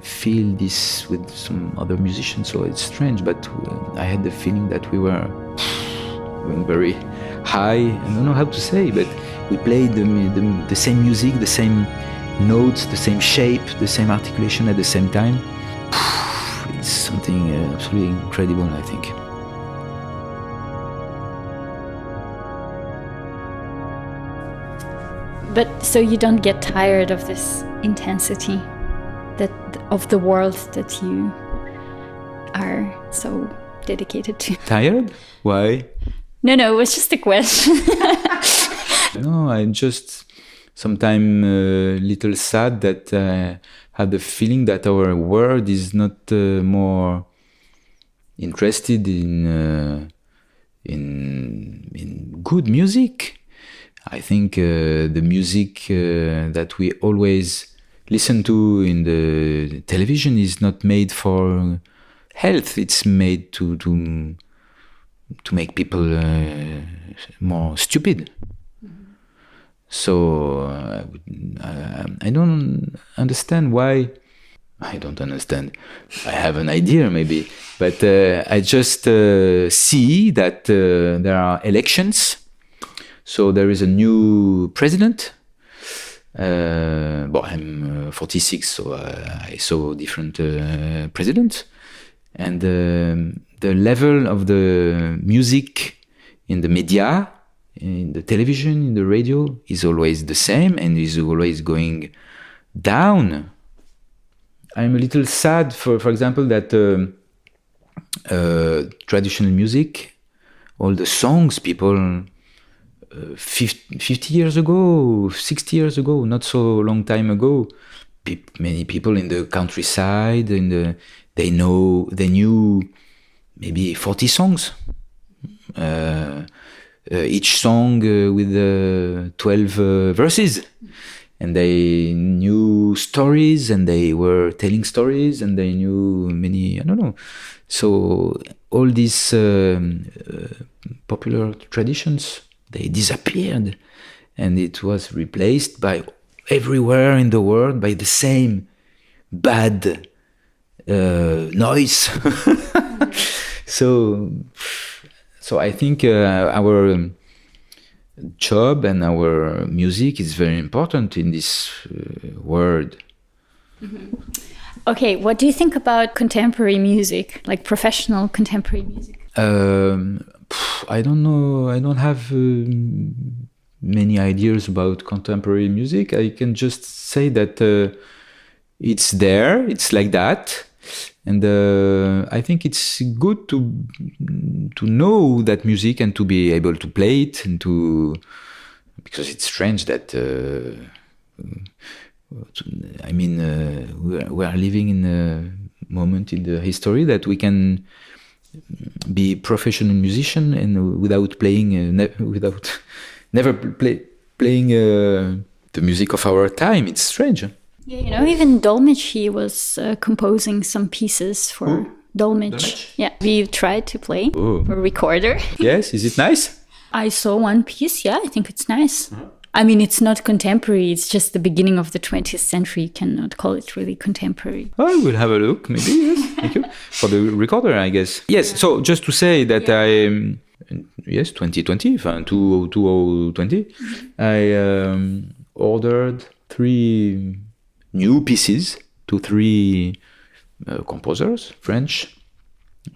feel this with some other musicians, so it's strange, but I had the feeling that we were going very high. I don't know how to say, but we played the same music, the same notes, the same shape, the same articulation at the same time. It's something absolutely incredible, I think. But so you don't get tired of this intensity of the world that you are so dedicated to? Tired? Why? No, it was just a question. No, I'm just sometimes a little sad that I had the feeling that our world is not more interested in good music. I think the music that we always listen to in the television is not made for health. It's made to make people more stupid. Mm-hmm. So I don't understand why. I don't understand. I have an idea maybe, but I just see that there are elections. So there is a new president. I'm 46, so I saw different presidents. And the level of the music in the media, in the television, in the radio, is always the same and is always going down. I'm a little sad, for example, that traditional music, all the songs people 50 years ago, 60 years ago, not so long time ago, many people in the countryside, they knew maybe 40 songs. Each song with 12 verses. And they knew stories, and they were telling stories, and they knew many, I don't know. So all these popular traditions, they disappeared, and it was replaced by everywhere in the world by the same bad noise. So I think our job and our music is very important in this world. Mm-hmm. Okay, what do you think about contemporary music, like professional contemporary music? I don't know. I don't have many ideas about contemporary music. I can just say that it's there. It's like that, and I think it's good to know that music and to be able to play it, and because it's strange that we are living in a moment in the history that we can be professional musician and without playing playing the music of our time. It's strange. Yeah, even Dolmetsch, he was composing some pieces for Dolmetsch. Yeah, we tried to play for recorder. Yes, is it nice? I saw one piece. Yeah, I think it's nice. Uh-huh. I mean, it's not contemporary. It's just the beginning of the 20th century. You cannot call it really contemporary. Oh, we'll have a look, maybe. Yes. Thank you. For the recorder, I guess. Yes, so just to say that 2020, 2020, I ordered 3 new pieces to 3 composers, French.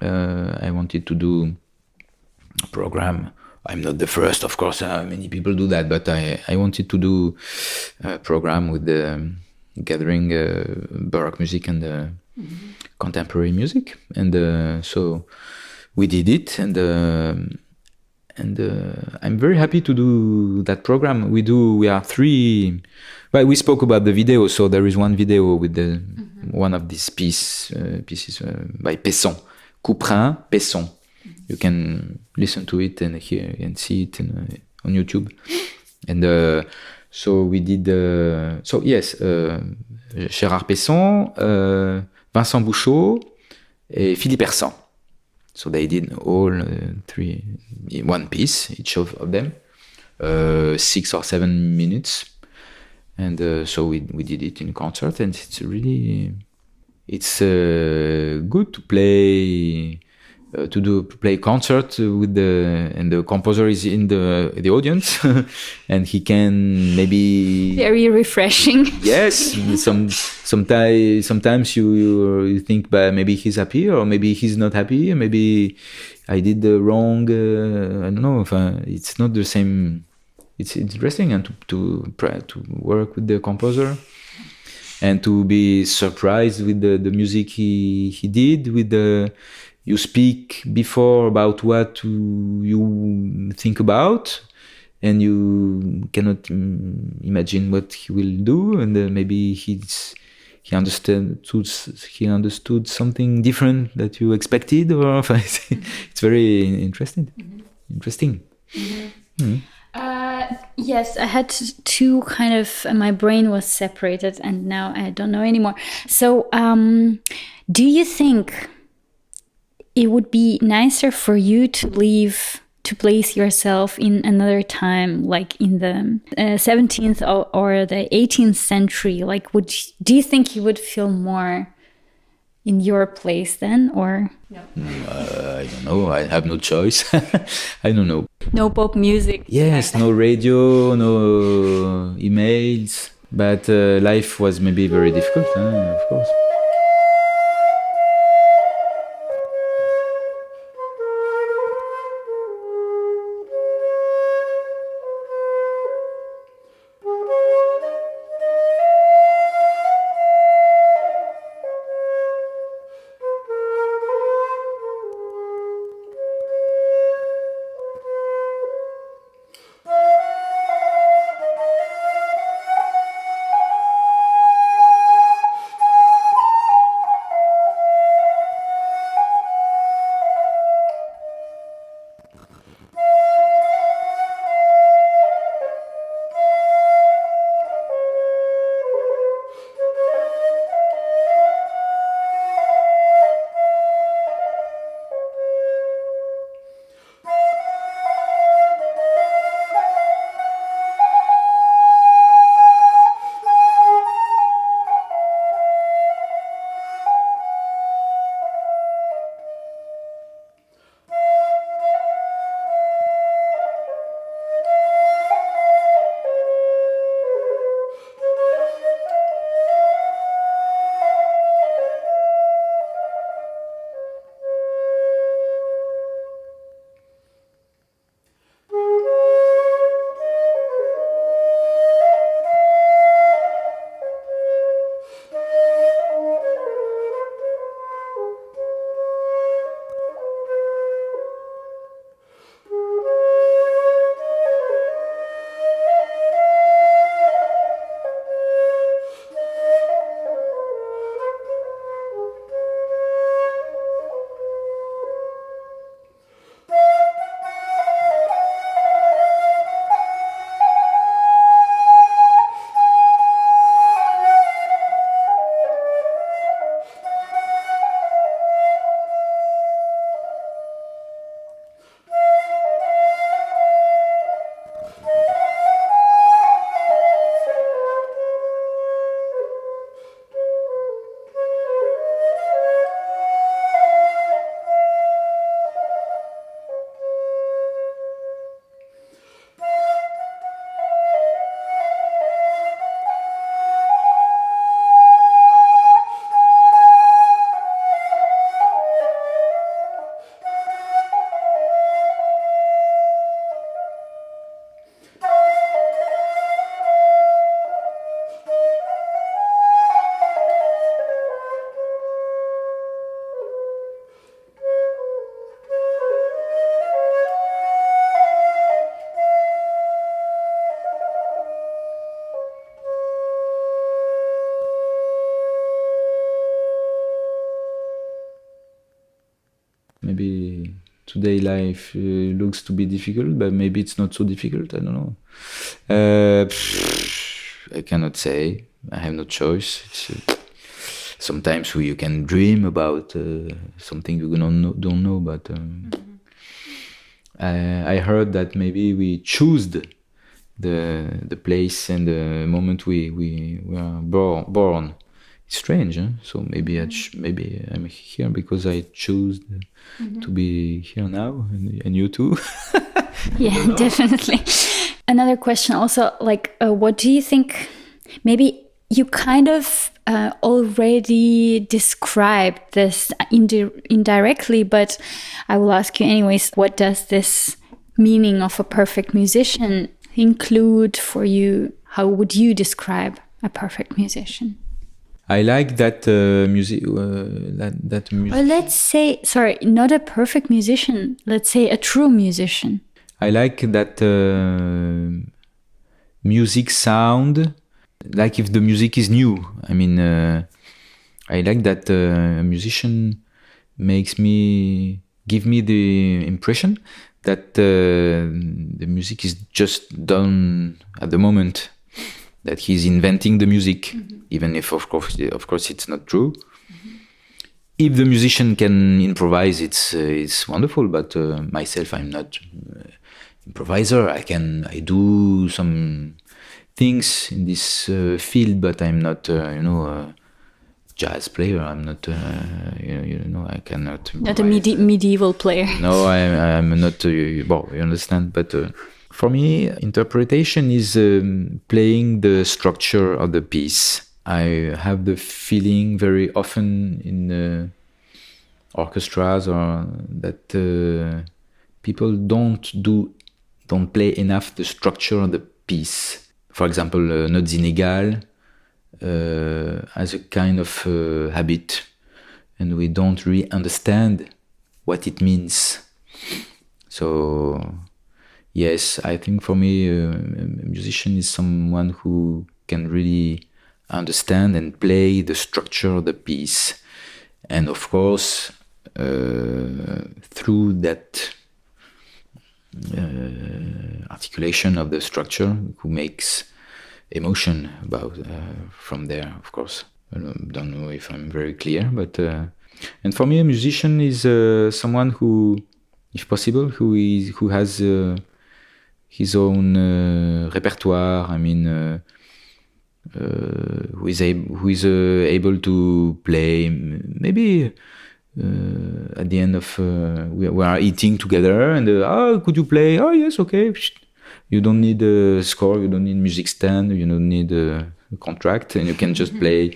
I wanted to do a program. I'm not the first, of course, many people do that, but I wanted to do a program with the gathering Baroque music and contemporary music. And so we did it, and I'm very happy to do that program. We are 3, well, we spoke about the video, so there is one video with one of these pieces by Pesson, Couperin, Pesson. You can listen to it and hear and see it on YouTube. And so we did. So yes, Gérard Pesson, Vincent Bouchot, and Philippe Hersan. So they did all 3 in one piece, each of them, 6 or 7 minutes. And so we did it in concert, and it's really it's good to play play concert with the composer is in the audience and he can maybe very refreshing. Yes, sometimes you think, but maybe he's happy or maybe he's not happy, maybe I did the wrong I don't know, it's not the same. It's interesting and to work with the composer and to be surprised with the music he did with the. You speak before about what you think about, and you cannot imagine what he will do, and maybe he understood something different that you expected, or it's very interesting. Interesting. Mm-hmm. Yes, I had two kind of. My brain was separated, and now I don't know anymore. So, do you think it would be nicer for you to place yourself in another time, like in the 17th or the 18th century? Like, do you think you would feel more in your place then, or no? I don't know. I have no choice. I don't know. No pop music. Yes, no radio, no emails. But life was maybe very difficult, of course. Maybe today life looks to be difficult, but maybe it's not so difficult. I don't know. I cannot say. I have no choice. It's, sometimes you can dream about something you don't know, but I heard that maybe we choose the place and the moment we are born. strange. Huh? So maybe maybe I'm here because I chose to be here now, and you too. Yeah, definitely. Another question also, like, what do you think? Maybe you kind of already described this indirectly, but I will ask you anyways. What does this meaning of a perfect musician include for you? How would you describe a perfect musician? I like that music. That music. Or let's say, sorry, not a perfect musician. Let's say a true musician. I like that music sound. Like if the music is new. I mean, I like that a musician give me the impression that the music is just done at the moment, that he's inventing the music, even if of course it's not true. If the musician can improvise, it's wonderful. But myself, I'm not improviser. I do some things in this field, but I'm not a jazz player. I'm not I cannot improvise. Not a medieval player. No, I'm not. Well, you understand. But for me, interpretation is playing the structure of the piece. I have the feeling very often in orchestras or that people don't play enough the structure of the piece. For example, notes inégales as a kind of habit, and we don't really understand what it means. So, yes, I think for me, a musician is someone who can really understand and play the structure of the piece. And of course, through that articulation of the structure, who makes emotion about from there, of course. I don't know if I'm very clear, but and for me, a musician is someone who, if possible, who has his own repertoire. I mean, who is able to play. Maybe at the end of we are eating together, and could you play? Oh yes, okay. You don't need a score, you don't need music stand, you don't need a contract, and you can just play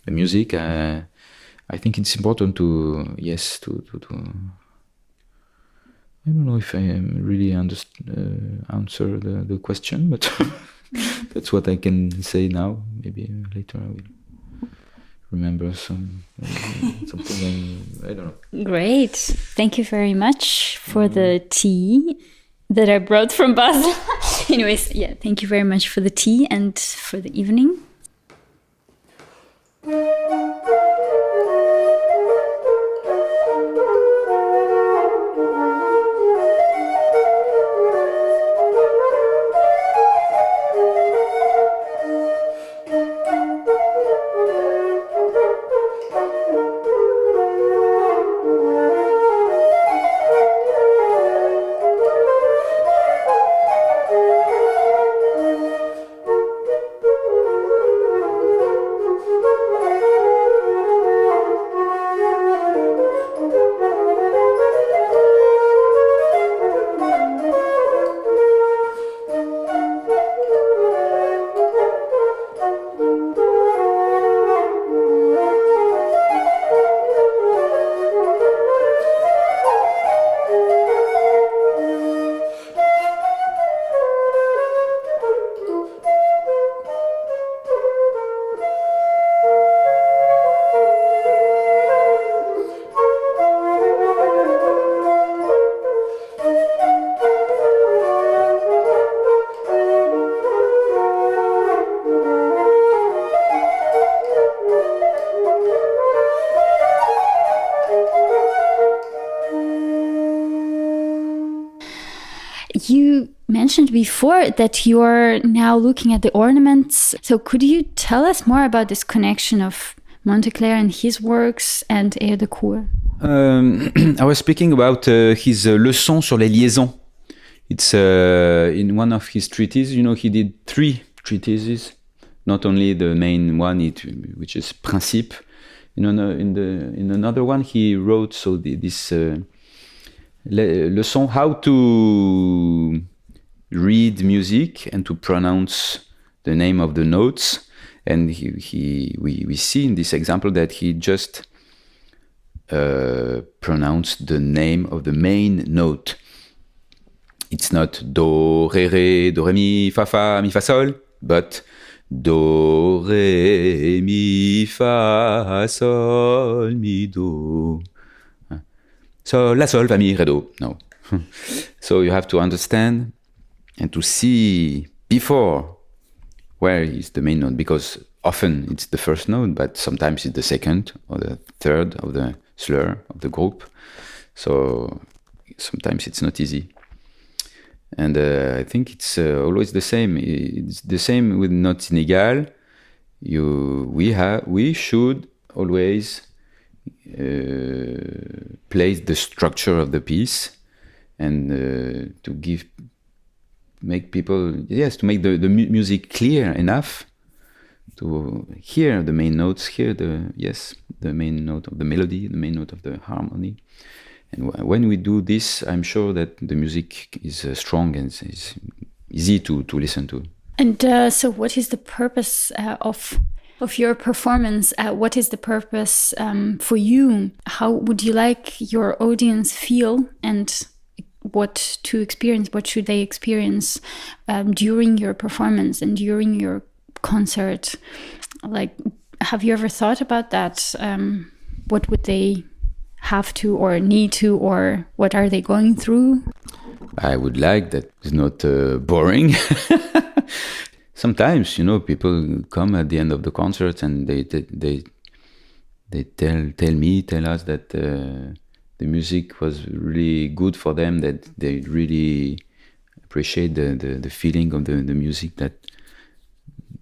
the music. I think it's important to I don't know if I really answer the question, but that's what I can say now. Maybe later I will remember something. I don't know. Great. Thank you very much for the tea that I brought from Basel. Anyways, yeah, thank you very much for the tea and for the evening. You mentioned before that you are now looking at the ornaments. So could you tell us more about this connection of Montéclair and his works and de cour? I was speaking about his leçon sur les liaisons. It's in one of his treatises. You know, he did 3 treatises not only the main one, which is principe. In another one, he wrote this leçon how to read music and to pronounce the name of the notes. And we see in this example that he just pronounced the name of the main note. It's not do, re, do, re, mi, fa, sol, but do, re, mi, fa, sol, mi, do. So, la, sol, fa, mi, re, do. No. So you have to understand and to see before where is the main note, because often it's the first note, but sometimes it's the second or the third of the slur of the group. So sometimes it's not easy. And I think it's always the same. It's the same with notes inégales. We should always place the structure of the piece and to make the music clear enough to hear the main notes, hear the main note of the melody, the main note of the harmony. And when we do this, I'm sure that the music is strong and is easy to listen to. And so what is the purpose of your performance? What is the purpose for you? How would you like your audience feel, and what to experience? What should they experience during your performance and during your concert? Like, have you ever thought about that? What would they have to or need to, or what are they going through? I would like that it's not boring. Sometimes, people come at the end of the concert and they tell us that the music was really good for them, that they really appreciate the feeling of the music, that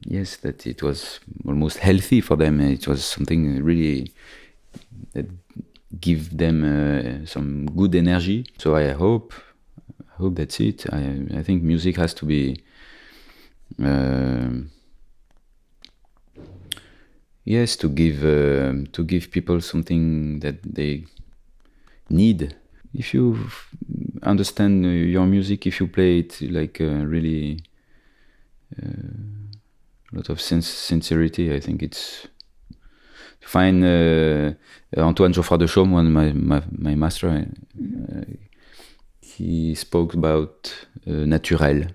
it was almost healthy for them. It was something really that give them some good energy. So I hope that's it. I think music has to be to give people something that they need. If you understand your music, if you play it like really a lot of sincerity, I think it's fine. Antoine Geoffroy de Chaume, one of my master, he spoke about naturel.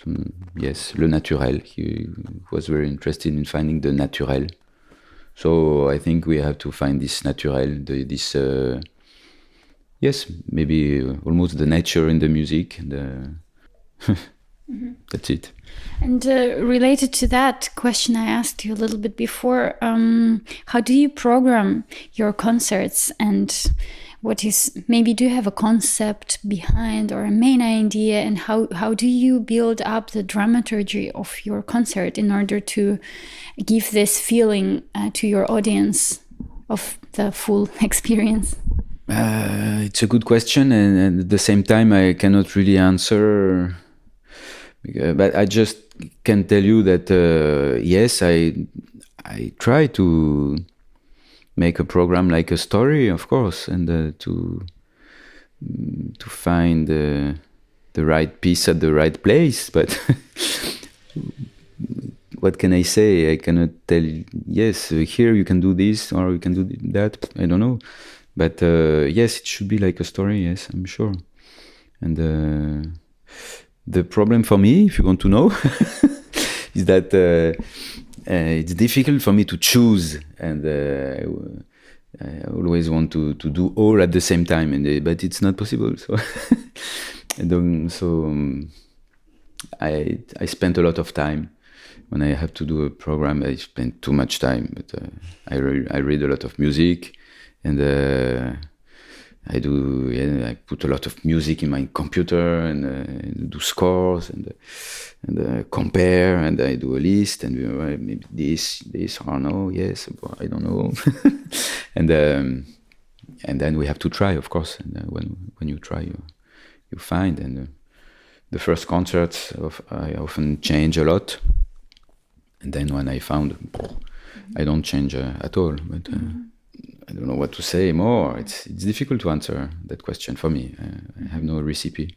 Le naturel. He was very interested in finding the naturel. So I think we have to find this naturel, maybe almost the nature in the music. That's it. And related to that question I asked you a little bit before, how do you program your concerts, and do you have a concept behind or a main idea, and how do you build up the dramaturgy of your concert in order to give this feeling to your audience of the full experience? It's a good question, and at the same time I cannot really answer. But I just can tell you that yes, I try to make a program like a story, of course, and to find the right piece at the right place. But what can I say? I cannot tell. Yes, here you can do this or you can do that. I don't know. But yes, it should be like a story. Yes, I'm sure. And the problem for me, if you want to know, is that it's difficult for me to choose, and I always want to do all at the same time, but it's not possible. So, I spent a lot of time. When I have to do a program, I spend too much time. But I read a lot of music, and I put a lot of music in my computer and do scores and compare, and I do a list, and maybe this or no, yes, I don't know. And then we have to try, of course. And when you try, you find. And the first concerts I often change a lot. And then when I found, I don't change at all. But I don't know what to say more. It's difficult to answer that question for me. I have no recipe.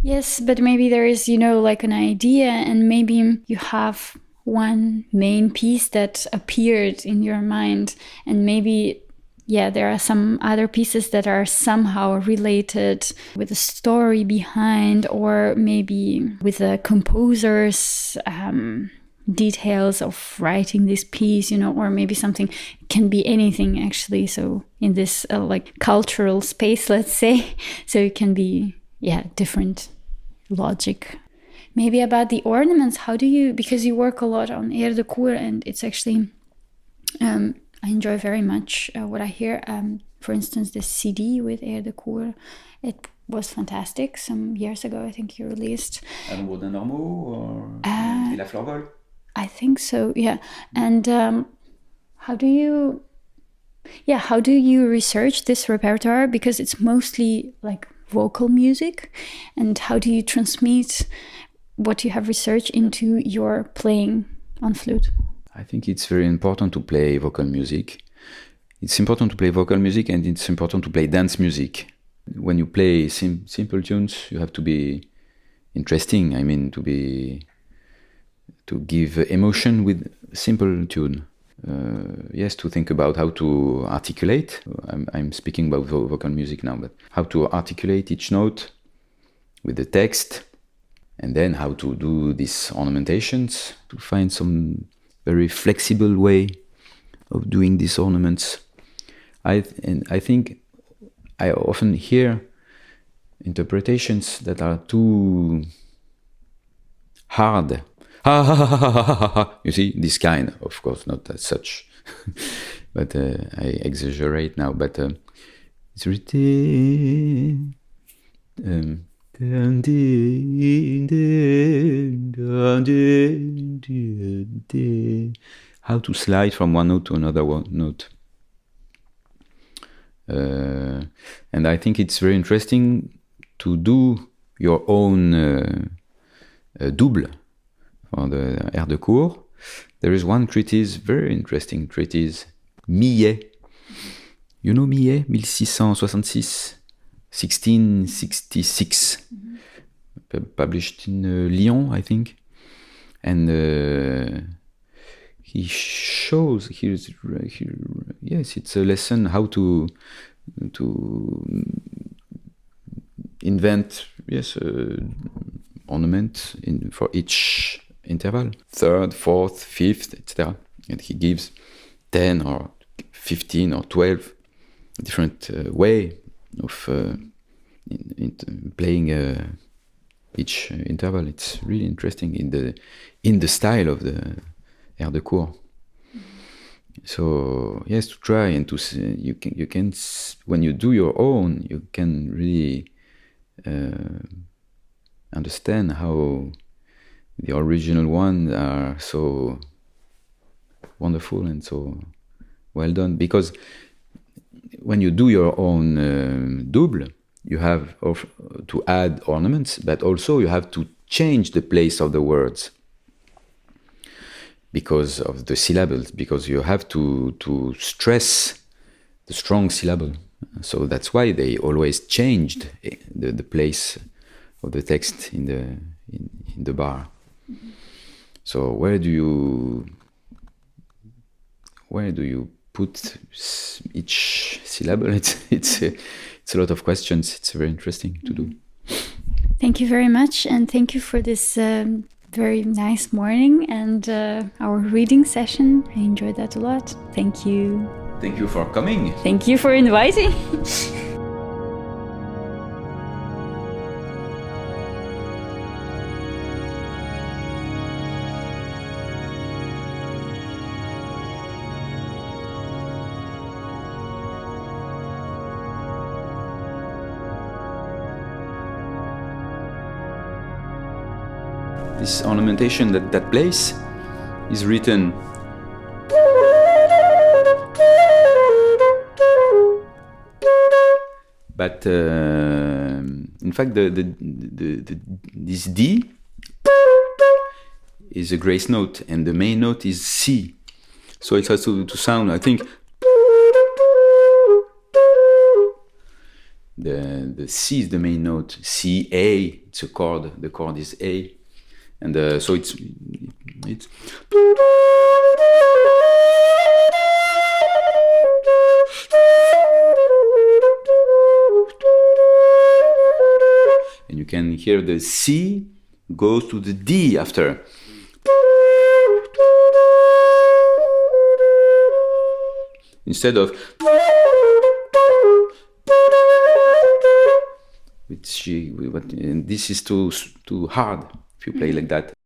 Yes, but maybe there is, like an idea, and maybe you have one main piece that appeared in your mind, and maybe there are some other pieces that are somehow related with a story behind, or maybe with the composer's details of writing this piece, or maybe something, can be anything actually. So in this like cultural space, let's say, so it can be different logic. Maybe about the ornaments, how do you, because you work a lot on air de cour, and it's actually I enjoy very much what I hear. For instance, the CD with air de cour, it was fantastic some years ago. I think you released or La Fleur Vol? I think so, yeah. And how do you research this repertoire? Because it's mostly like vocal music. And how do you transmit what you have researched into your playing on flute? I think it's very important to play vocal music. It's important to play vocal music, and it's important to play dance music. When you play simple tunes, you have to be interesting. I mean, to give emotion with simple tune. Yes, to think about how to articulate. I'm speaking about vocal music now, but how to articulate each note with the text, and then how to do these ornamentations, to find some very flexible way of doing these ornaments. I think I often hear interpretations that are too hard. You see, this kind, of course, not as such, but I exaggerate now. But it's written. How to slide from one note to another note. And I think it's very interesting to do your own double for the air de cour. There is one treatise, very interesting treatise, Millet. You know Millet, 1666, 1666, published in Lyon, I think. And he shows, yes, it's a lesson how to invent, ornament for each interval, third, fourth, fifth, etc. And he gives 10 or 15 or 12 different way of playing each interval. It's really interesting in the style of the air de cour. So yes, to try and to see, you can when you do your own, you can really understand how the original ones are so wonderful and so well done. Because when you do your own double, you have to add ornaments, but also you have to change the place of the words because of the syllables, because you have to stress the strong syllable. So that's why they always changed the place of the text in the bar. Mm-hmm. So where do you put each syllable? It's a lot of questions. It's very interesting to do. Thank you very much, and thank you for this very nice morning and our reading session. I enjoyed that a lot. Thank you. Thank you for coming. Thank you for inviting. This ornamentation, that place is written but in fact this D is a grace note, and the main note is C. So it has to sound, I think, the C is the main note. C, A, it's a chord. The chord is A. And so it's and you can hear the C goes to the D after. Instead of and this is too hard if you play like that.